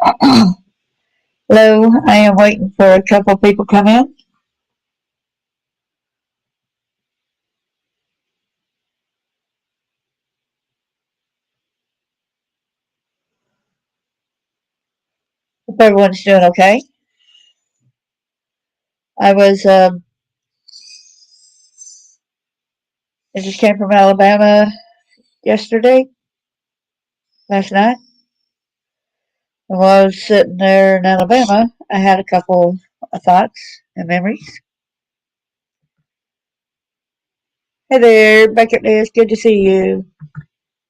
Hello, I am waiting for a couple people come in. Hope everyone's doing okay. I was, I just came from Alabama yesterday, last night. And while I was sitting there in Alabama, I had a couple of thoughts and memories. Hey there, Bucket List, good to see you.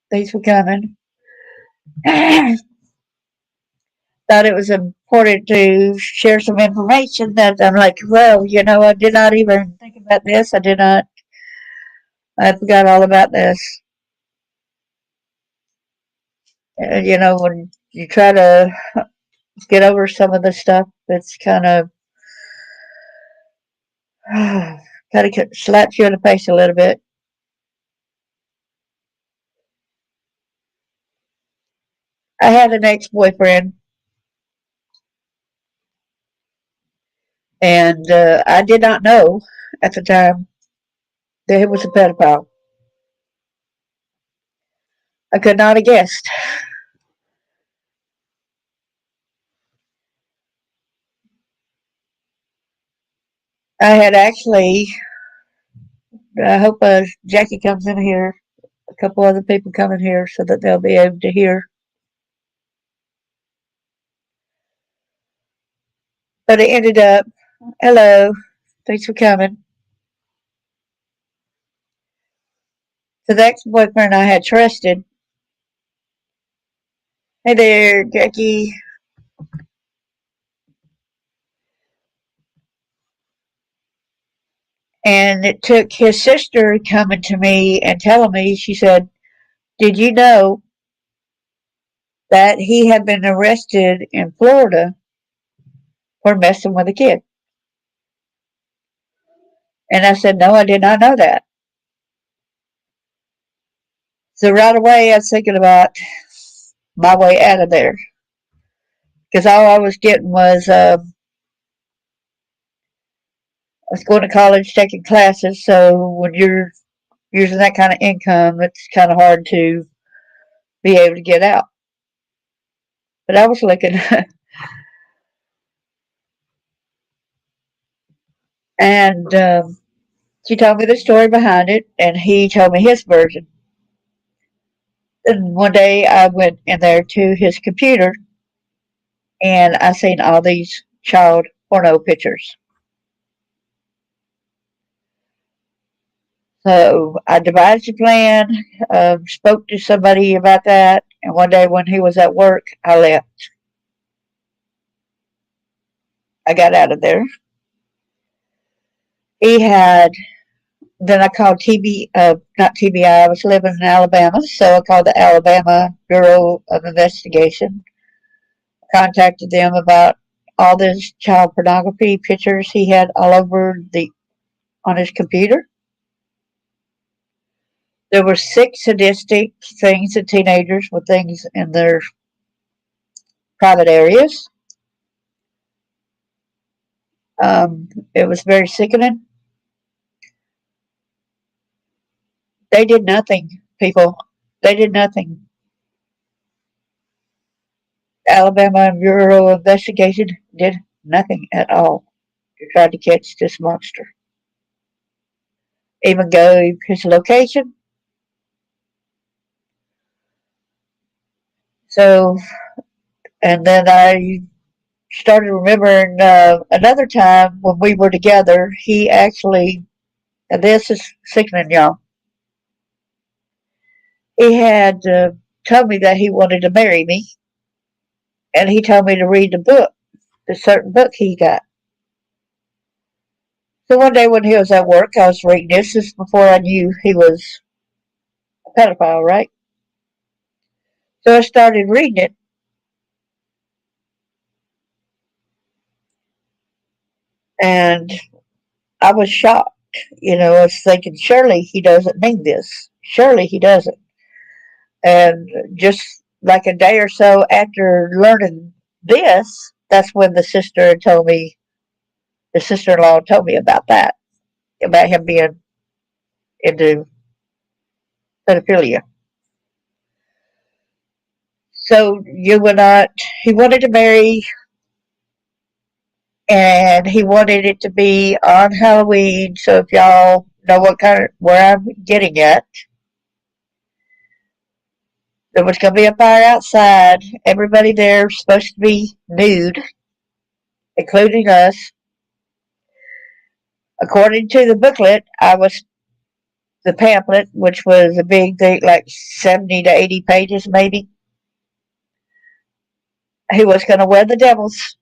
Thanks for coming. Thought it was important to share some information that I'm like, well, I did not even think about this. I forgot all about this. When you try to get over some of the stuff, it's kind of slaps you in the face a little bit. I had an ex-boyfriend, and I did not know at the time that he was a pedophile. I could not have guessed. I had actually, I hope Jackie comes in here, a couple other people come in here so that they'll be able to hear. But it ended up, hello, thanks for coming. So the ex-boyfriend I had trusted, hey there, Jackie. And it took his sister coming to me and telling me, she said, did you know that he had been arrested in Florida for messing with a kid? And I said, no, I did not know that. So right away, I was thinking about my way out of there. Because all I was getting was, I was going to college, taking classes. So when you're using that kind of income, it's kind of hard to be able to get out. But I was looking, and she told me the story behind it, and he told me his version. And one day I went in there to his computer, and I seen all these child porno pictures. So I devised a plan, spoke to somebody about that, and one day when he was at work, I left. I got out of there. He had, then I called not TBI, I was living in Alabama, so I called the Alabama Bureau of Investigation, contacted them about all this child pornography pictures he had all over on his computer. There were 6 sadistic things in teenagers with things in their private areas. It was very sickening. They did nothing, people. They did nothing. Alabama Bureau of Investigation did nothing at all to try to catch this monster. Even gave his location. So, and then I started remembering another time when we were together. He actually, and this is sickening, y'all. He had told me that he wanted to marry me, and he told me to read the certain book he got. So one day when he was at work, I was reading this. This is before I knew he was a pedophile, right? So I started reading it, and I was shocked. I was thinking, surely he doesn't mean this. Surely he doesn't. And just like a day or so after learning That's when the sister-in-law told me about that, about him being into pedophilia. So he wanted to marry, and he wanted it to be on Halloween. So if y'all know where I'm getting at, there was going to be a fire outside. Everybody there was supposed to be nude, including us. According to the booklet, the pamphlet, which was a big thing, like 70 to 80 pages maybe. He was going to wear the devil's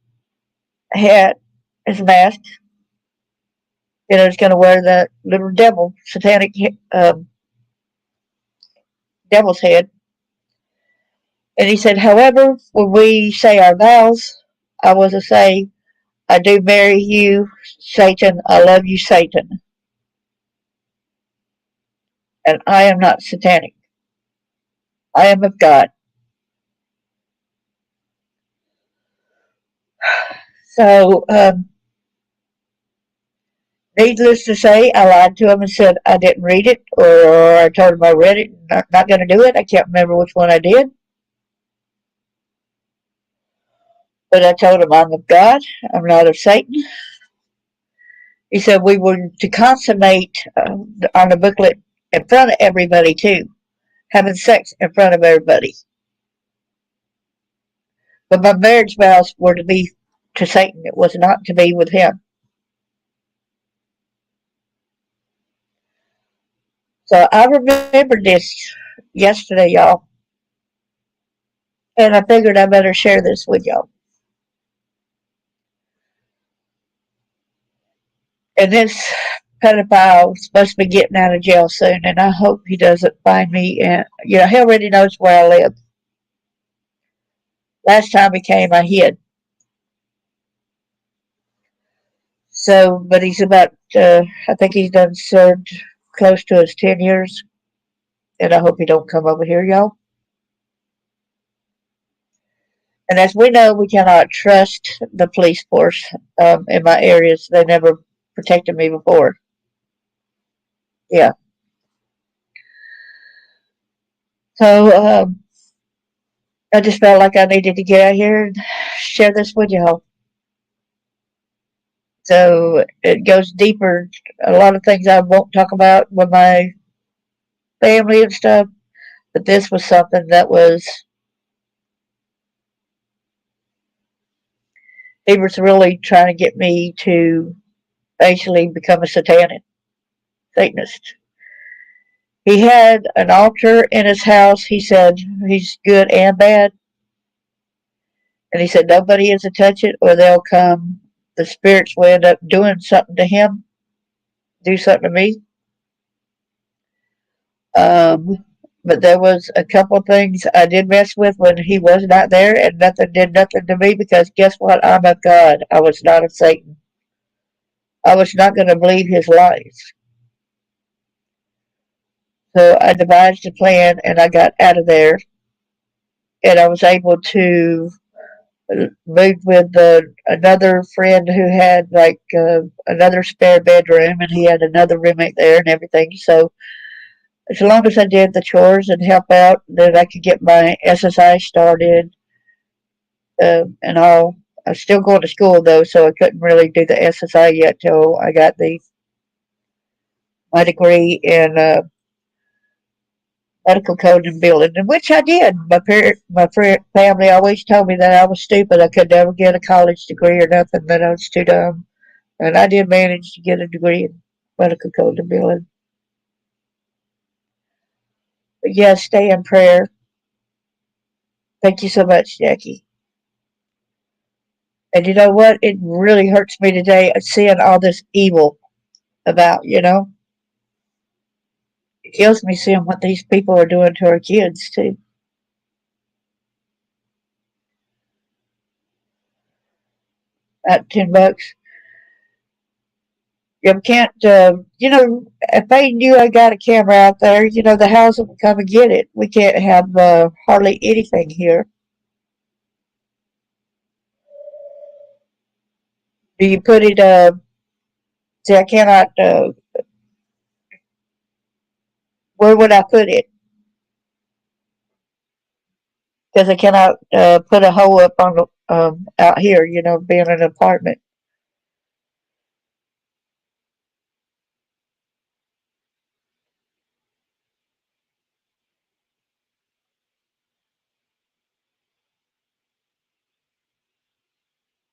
hat, his mask. He was going to wear the little satanic devil's head. And he said, however, when we say our vows, I was to say, I do marry you, Satan. I love you, Satan. And I am not satanic. I am of God. So, needless to say, I lied to him and said I didn't read it, or I told him I read it. Not going to do it. I can't remember which one I did. But I told him I'm of God. I'm not of Satan. He said we were to consummate on the booklet in front of everybody too, having sex in front of everybody. But my marriage vows were to be to Satan. It was not to be with him. So I remembered this yesterday, y'all, and I figured I better share this with y'all. And this pedophile is supposed to be getting out of jail soon, and I hope he doesn't find me. And he already knows where I live. Last time he came, I hid. So, but he's about. I think he's done served close to his 10 years, and I hope he don't come over here, y'all. And as we know, we cannot trust the police force in my areas. They never protected me before. Yeah. So I just felt like I needed to get out here and share this with y'all. So it goes deeper. A lot of things I won't talk about with my family and stuff, but this was something that was, he was really trying to get me to basically become a Satanist. He had an altar in his house. He said he's good and bad. And he said nobody is to touch it or they'll come. The spirits will end up doing something to him, do something to me. Um, but there was a couple of things I did mess with when he was not there, and nothing did nothing to me because guess what? I'm of God. I was not of Satan. I was not going to believe his lies. So I devised a plan and I got out of there, and I was able to move with another friend who had like another spare bedroom, and he had another roommate there and everything. So as long as I did the chores and help out, then I could get my SSI started and all. I was still going to school though, so I couldn't really do the SSI yet till I got my degree in medical code and billing, and which I did. My family always told me that I was stupid. I could never get a college degree or nothing. That I was too dumb, and I did manage to get a degree in medical code and billing. But yeah, stay in prayer. Thank you so much, Jackie. And you know what? It really hurts me today seeing all this evil about. It kills me seeing what these people are doing to our kids too. At $10. You can't, if they knew I got a camera out there, the house would come and get it. We can't have hardly anything here. Do you put it, see, I cannot, where would I put it? Because I cannot put a hole up on the, out here, being an apartment.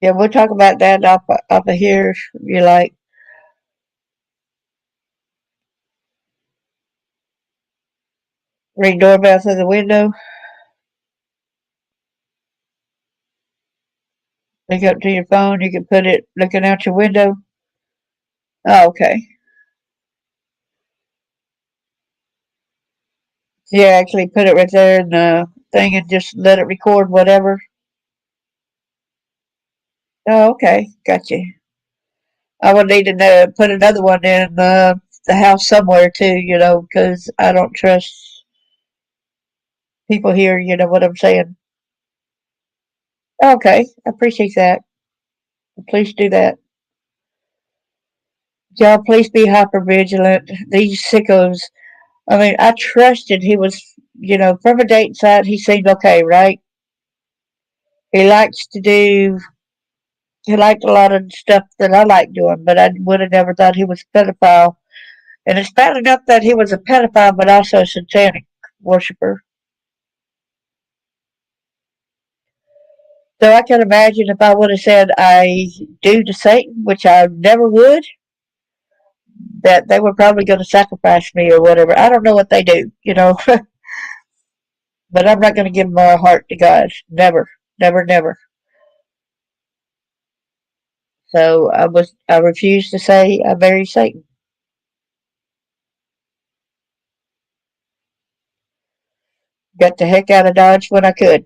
Yeah, we'll talk about that up of here. You like ring doorbell through the window, link up to your phone. You can put it looking out your window. Oh, okay. Yeah, actually put it right there in the thing and just let it record whatever. Oh, okay. Gotcha. I would need to put another one in the house somewhere too, because I don't trust people here. You know what I'm saying? Okay, I appreciate that. Please do that. Y'all, please be hyper vigilant. These sickos. I mean, I trusted he was, from a dating side, he seemed okay, right? He likes to do. He liked a lot of stuff that I like doing, but I would have never thought he was a pedophile. And it's bad enough that he was a pedophile, but also a satanic worshiper. So I can imagine if I would have said I do to Satan, which I never would, that they were probably going to sacrifice me or whatever. I don't know what they do, but I'm not going to give my heart to God. Never, never, never. So I refused to say I married Satan. Got the heck out of Dodge when I could.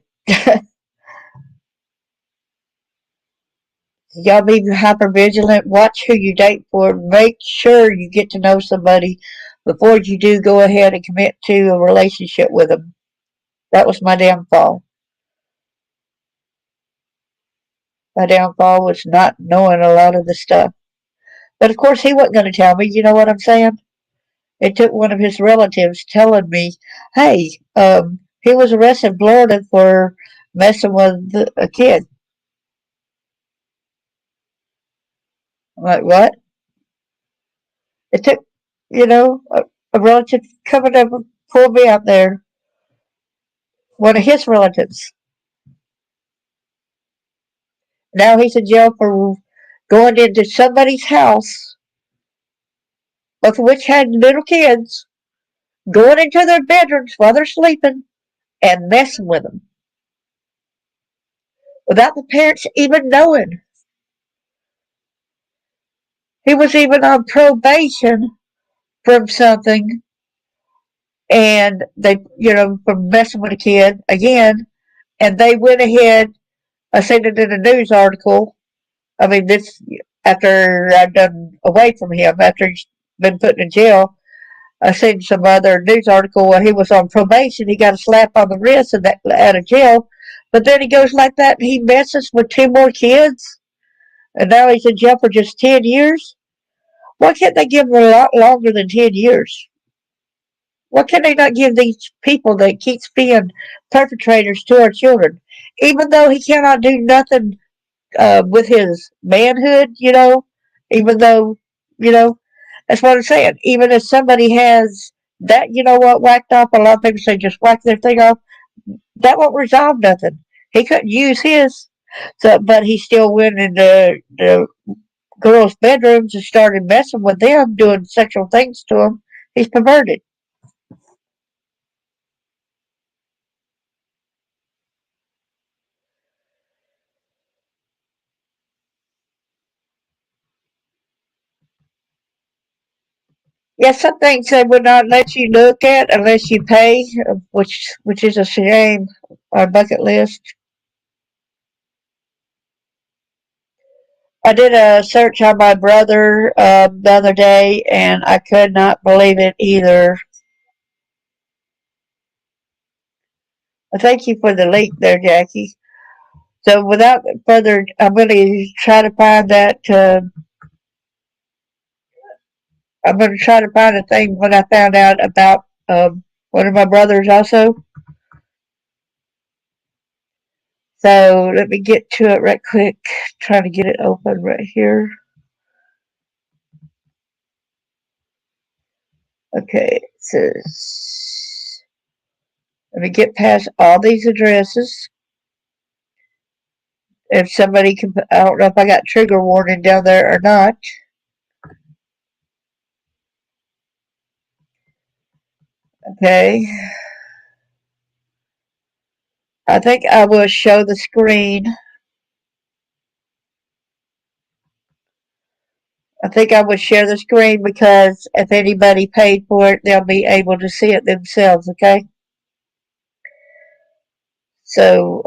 Y'all be hyper vigilant. Watch who you date for. Make sure you get to know somebody before you do go ahead and commit to a relationship with them. That was my downfall. My downfall was not knowing a lot of the stuff. But of course, he wasn't going to tell me. You know what I'm saying? It took one of his relatives telling me, "Hey, he was arrested in Florida for messing with a kid." I'm like, "What?" It took, a relative coming over, pulled me out there. One of his relatives. Now he's in jail for going into somebody's house, both of which had little kids, going into their bedrooms while they're sleeping and messing with them without the parents even knowing. He was even on probation from something, and they, from messing with a kid again, and they went ahead. I seen it in a news article. I mean, this after I'd done away from him, after he's been put in jail. I seen some other news article where he was on probation. He got a slap on the wrist and that out of jail, but then he goes like that and he messes with two more kids, and now he's in jail for just 10 years. Why can't they give him a lot longer than 10 years? Why can they not give these people that keeps being perpetrators to our children? Even though he cannot do nothing with his manhood, even though, you know, that's what I'm saying. Even if somebody has that, whacked off, a lot of people say just whack their thing off, that won't resolve nothing. He couldn't use his, so, but he still went into the girls' bedrooms and started messing with them, doing sexual things to them. He's perverted. Yeah, some things they would not let you look at unless you pay, which is a shame. Our bucket list. I did a search on my brother the other day, and I could not believe it either. Thank you for the link there, Jackie. So without further, I'm going to try to find that. I'm going to try to find a thing when I found out about one of my brothers also. So let me get to it right quick. Trying to get it open right here. Okay, it says, let me get past all these addresses. If somebody can, I don't know if I got trigger warning down there or not. Okay. I think I will show the screen. I think I would share the screen because if anybody paid for it, they'll be able to see it themselves, okay? So,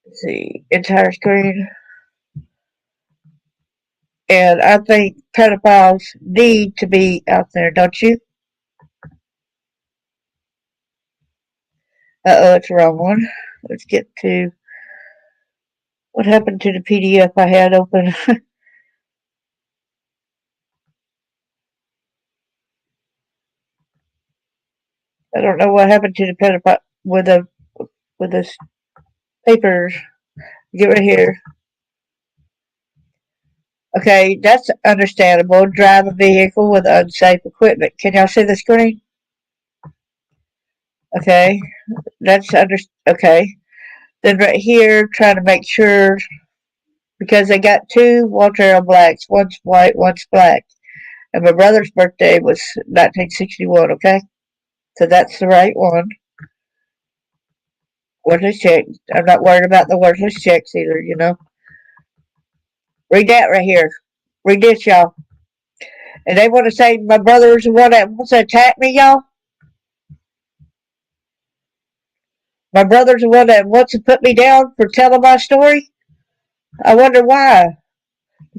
let's see, entire screen. And I think pedophiles need to be out there, don't you? Uh-oh, it's the wrong one. Let's get to what happened to the PDF I had open. I don't know what happened to the pedophile with this papers. Get right here. Okay, that's understandable. Drive a vehicle with unsafe equipment. Can y'all see the screen? Okay, that's okay. Then right here, trying to make sure because they got two Walter blacks. One's white, one's black. And my brother's birthday was 1961. Okay, so that's the right one. Worthless check. I'm not worried about the worthless checks either. You know. Read that right here. Read this, y'all. And they want to say my brother's the one that wants to attack me, y'all. My brother's the one that wants to put me down for telling my story. I wonder why.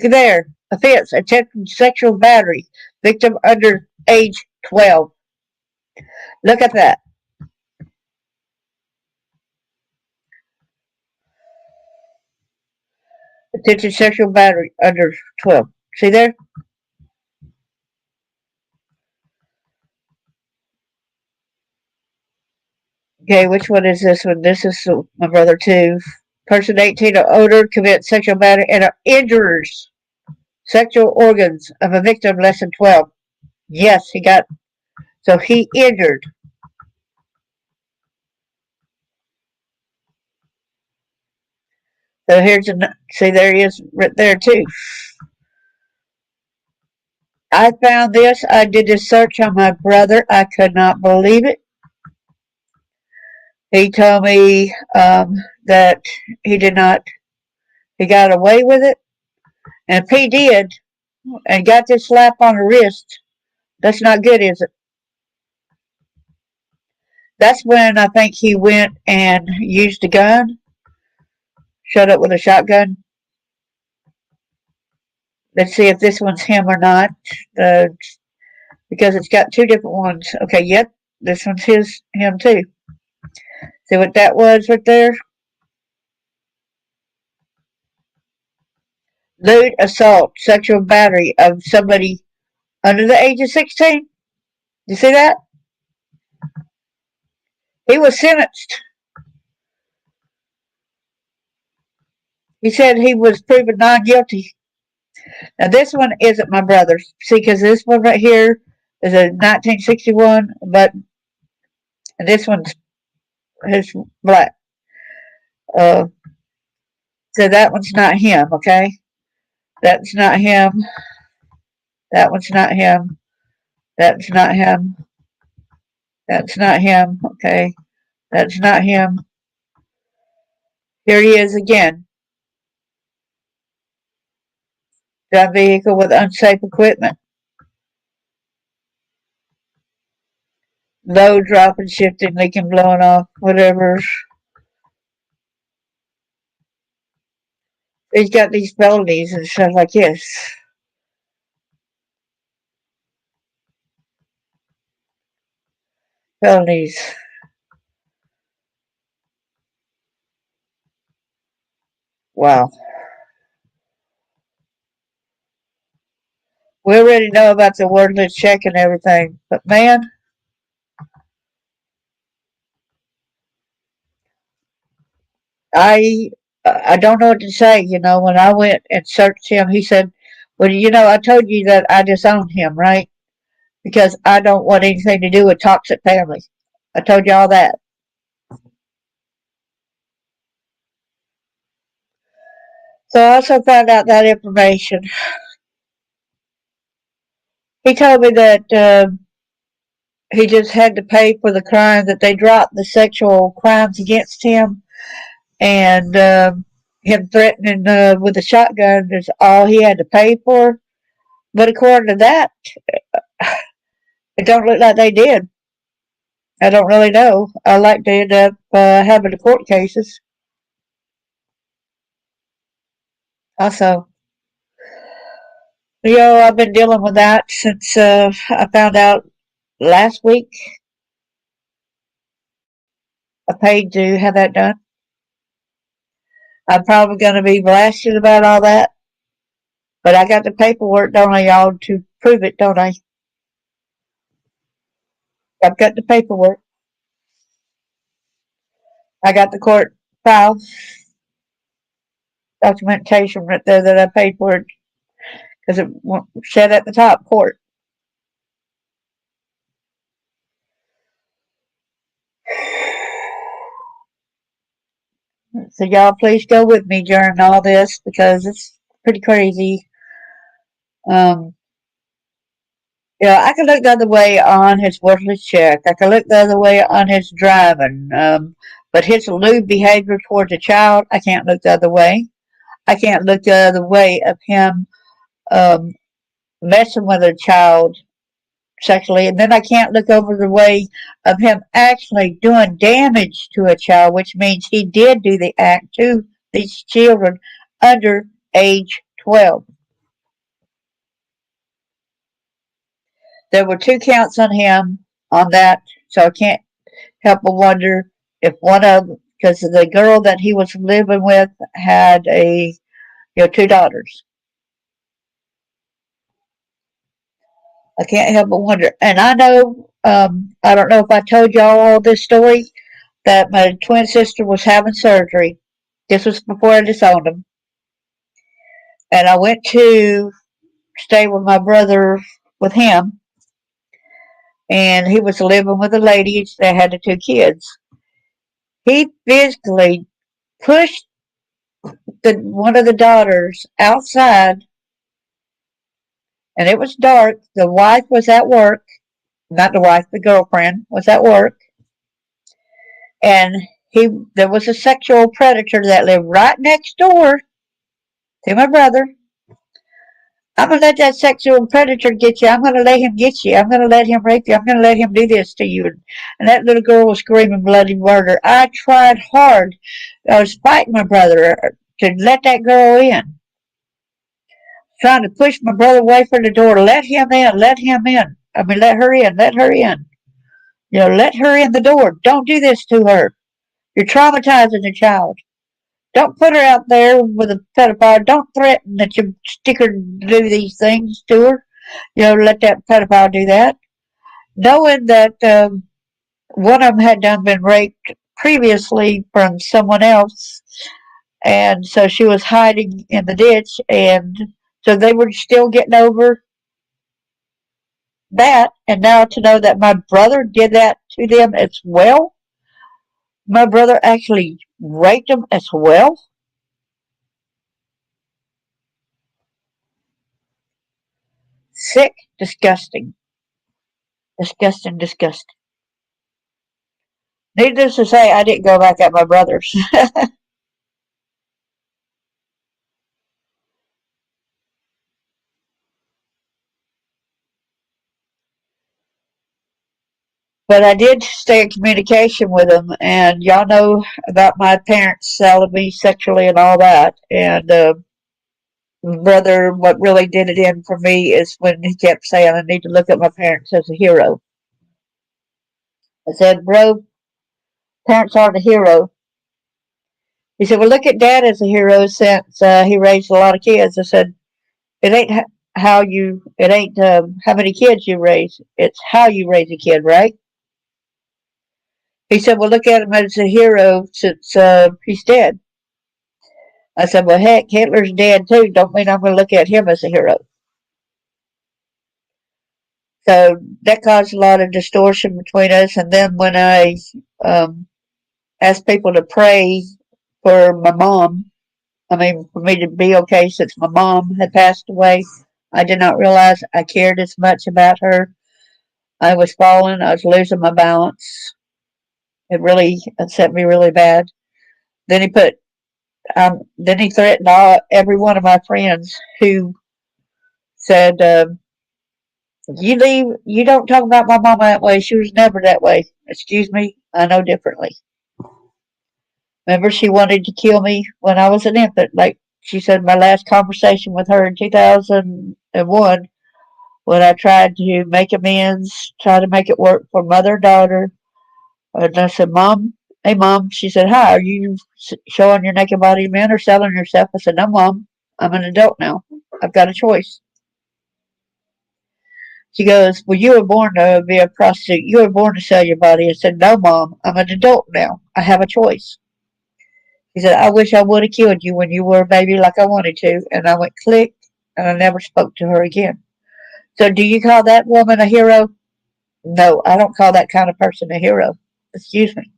Look there. Offense, attempted sexual battery. Victim under age 12. Look at that. Attempted sexual battery under 12. See there? Okay, which one is this one? This is my brother too. Person 18 or older commits sexual battery and injures sexual organs of a victim less than 12. Yes, he got, so he injured. So here's, see there he is right there too. I found this. I did this search on my brother. I could not believe it. He told me that he did not, he got away with it. And if he did and got this slap on the wrist, that's not good, is it? That's when I think he went and used a gun, showed up with a shotgun. Let's see if this one's him or not, uh, because it's got two different ones. Okay, yep, this one's him too. See what that was right there? Lewd assault, sexual battery of somebody under the age of 16. You see that? He was sentenced. He said he was proven non guilty. Now, this one isn't my brother's. See, because this one right here is a 1961, but this one's his black. Uh, so that one's not him, okay? That's not him. That one's not him. That's not him. That's not him, okay? That's not him. Here he is again. Drive vehicle with unsafe equipment. Load dropping, shifting, leaking, blowing off, whatever. He's got these felonies and stuff like this. felonies. Wow. We already know about the wordless check and everything, but man, I I don't know what to say. When I went and searched him, he said, "Well, I told you that I disowned him, right? Because I don't want anything to do with toxic families. I told you all that." So I also found out that information. He told me that he just had to pay for the crime, that they dropped the sexual crimes against him, and him threatening with a shotgun is all he had to pay for. But according to that, it don't look like they did. I don't really know. I like to end up having the court cases. Also, I've been dealing with that since I found out last week. I paid to have that done. I'm probably going to be blasted about all that, but I got the paperwork, don't I, y'all, to prove it, don't I? I've got the paperwork. I got the court file documentation right there that I paid for it because it said at the top court. So y'all please go with me during all this because it's pretty crazy. Um, I could look the other way on his worthless check. I could look the other way on his driving. But his lewd behavior towards a child, I can't look the other way. I can't look the other way of him um, messing with a child sexually. And then I can't look over the way of him actually doing damage to a child, which means he did do the act to these children under age 12. There were 2 counts on him on that, so I can't help but wonder if one of them, because the girl that he was living with had 2 daughters. I can't help but wonder. And I know, I don't know if I told y'all all this story, that my twin sister was having surgery. This was before I disowned him. And I went to stay with my brother with him, and he was living with a lady that had the 2 kids. He physically pushed one of the daughters outside, and it was dark. The wife was at work, not the wife, the girlfriend was at work, and there was a sexual predator that lived right next door to my brother. I'm gonna let that sexual predator get you. I'm gonna let him get you. I'm gonna let him rape you. I'm gonna let him do this to you. And that little girl was screaming bloody murder. I tried hard. I was fighting my brother to let that girl in, trying to push my brother away from the door. Let him in. Let him in. I mean, let her in. Let her in. Let her in the door. Don't do this to her. You're traumatizing the child. Don't put her out there with a pedophile. Don't threaten that you stick her to do these things to her. Let that pedophile do that. Knowing that one of them had been raped previously from someone else, and so she was hiding in the ditch, and so they were still getting over that. And now to know that my brother did that to them as well, my brother actually raped them as well. Sick, disgusting, disgusting, disgusting. Needless to say, I didn't go back at my brothers. But I did stay in communication with them, and y'all know about my parents selling me sexually and all that. And brother, what really did it in for me is when he kept saying I need to look at my parents as a hero. I said, bro, parents are the hero. He said, well, look at Dad as a hero since he raised a lot of kids. I said, it ain't it ain't how many kids you raise. It's how you raise a kid, right? He said, well, look at him as a hero since he's dead. I said, well, heck, Hitler's dead too. Don't mean I'm going to look at him as a hero. So that caused a lot of distortion between us. And then when I um, asked people to pray for my mom, for me to be okay since my mom had passed away, I did not realize I cared as much about her. I was falling. I was losing my balance. It really upset me really bad. Then then he threatened every one of my friends who said, "You leave. You don't talk about my mama that way. She was never that way." Excuse me. I know differently. Remember, she wanted to kill me when I was an infant. Like she said, my last conversation with her in 2001, when I tried to make amends, try to make it work for mother and daughter. And I said, Mom, hey, Mom. She said, hi, are you showing your naked body to men or selling yourself? I said, no, Mom. I'm an adult now. I've got a choice. She goes, well, you were born to be a prostitute. You were born to sell your body. I said, no, Mom. I'm an adult now. I have a choice. He said, I wish I would have killed you when you were a baby like I wanted to. And I went click, and I never spoke to her again. So do you call that woman a hero? No, I don't call that kind of person a hero. Excuse me.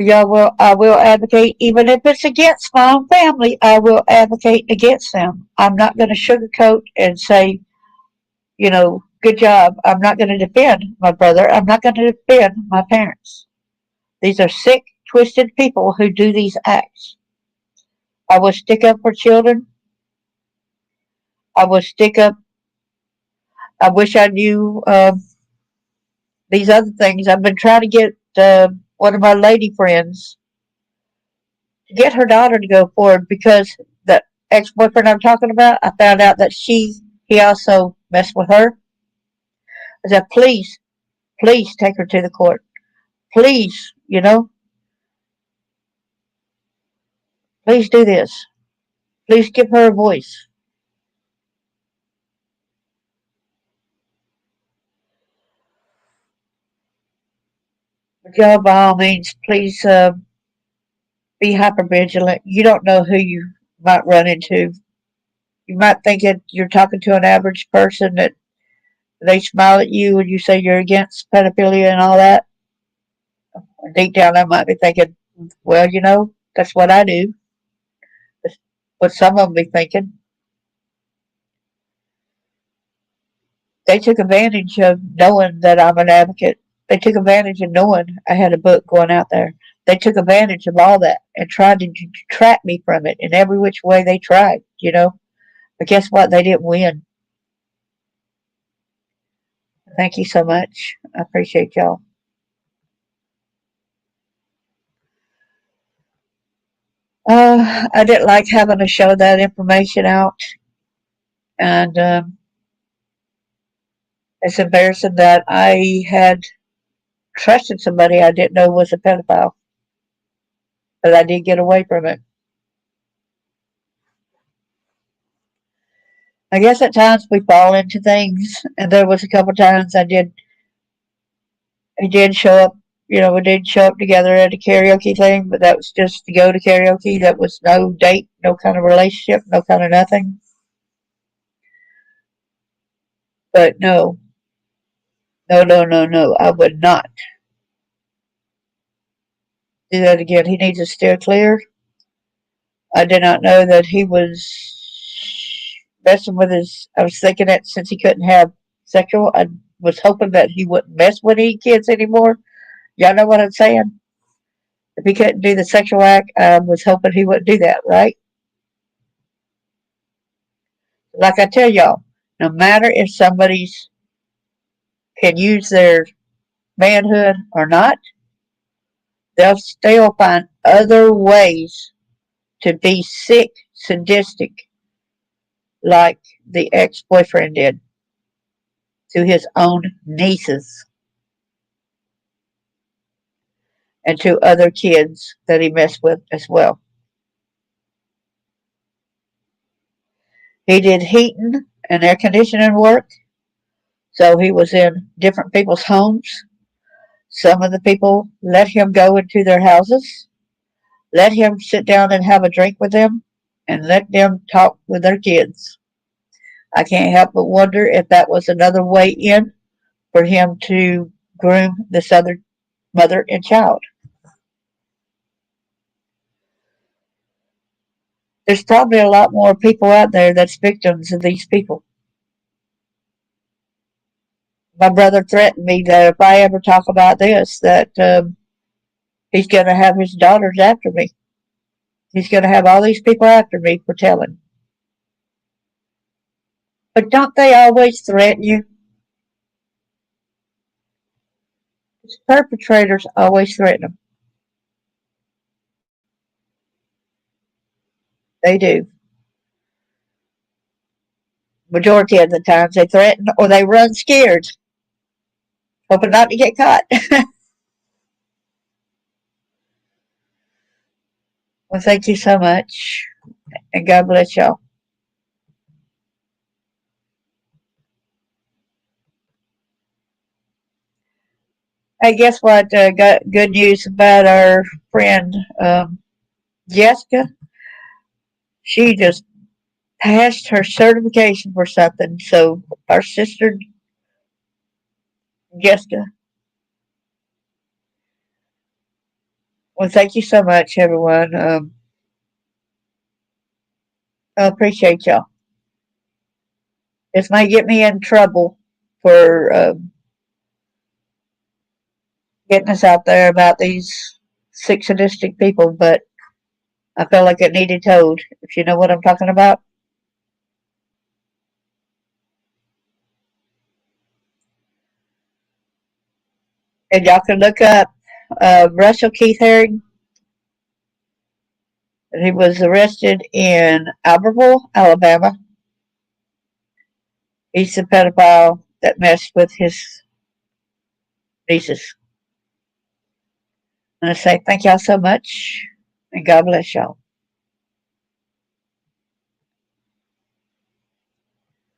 I will advocate, even if it's against my own family, I will advocate against them. I'm not going to sugarcoat and say, good job. I'm not going to defend my brother. I'm not going to defend my parents. These are sick, twisted people who do these acts. I will stick up for children. I will stick up. I wish I knew these other things. I've been trying to get one of my lady friends to get her daughter to go forward because the ex-boyfriend I'm talking about, I found out that he also messed with her. I said, please take her to the court. Please, please do this. Please give her a voice. But y'all, by all means, please be hyper vigilant. You don't know who you might run into. You might think that you're talking to an average person that they smile at you and you say you're against pedophilia and all that. Deep down, I might be thinking, well, that's what I do. That's what some of them be thinking. They took advantage of knowing that I'm an advocate. They took advantage of knowing I had a book going out there. They took advantage of all that and tried to detract me from it in every which way they tried. But guess what? They didn't win. Thank you so much. I appreciate y'all. I didn't like having to show that information out, and it's embarrassing that I had trusted somebody I didn't know was a pedophile, but I did get away from it. I guess at times we fall into things, and there was a couple times I did show up. We did show up together at a karaoke thing, but that was just to go to karaoke. That was no date, no kind of relationship, no kind of nothing. But no, no, no, no, no, I would not do that again. He needs to steer clear. I did not know that he was messing with his. I was thinking that since he couldn't have sexual, I was hoping that he wouldn't mess with any kids anymore. Y'all know what I'm saying? If he couldn't do the sexual act, I was hoping he wouldn't do that, right? Like I tell y'all, no matter if somebody's can use their manhood or not, they'll still find other ways to be sick, sadistic, like the ex-boyfriend did to his own nieces and to other kids that he messed with as well. He did heating and air conditioning work, so he was in different people's homes. Some of the people let him go into their houses, let him sit down and have a drink with them, and let them talk with their kids. I can't help but wonder if that was another way in for him to groom this other mother and child. There's probably a lot more people out there that's victims of these people. My brother threatened me that if I ever talk about this, that he's going to have his daughters after me. He's going to have all these people after me for telling. But don't they always threaten you? Perpetrators always threaten them. They do. Majority of the times they threaten or they run scared, hoping not to get caught. Well, thank you so much, and God bless y'all. Hey, guess what? Got good news about our friend Jessica. She just passed her certification for something. So our sister Jessica. Well, thank you so much, everyone. I appreciate y'all. This might get me in trouble for getting us out there about these sick, sadistic people, but I felt like it needed told, if you know what I'm talking about. And y'all can look up Russell Keith Herring. He was arrested in Albertville, Alabama. He's the pedophile that messed with his nieces. And I say thank y'all so much, and God bless y'all.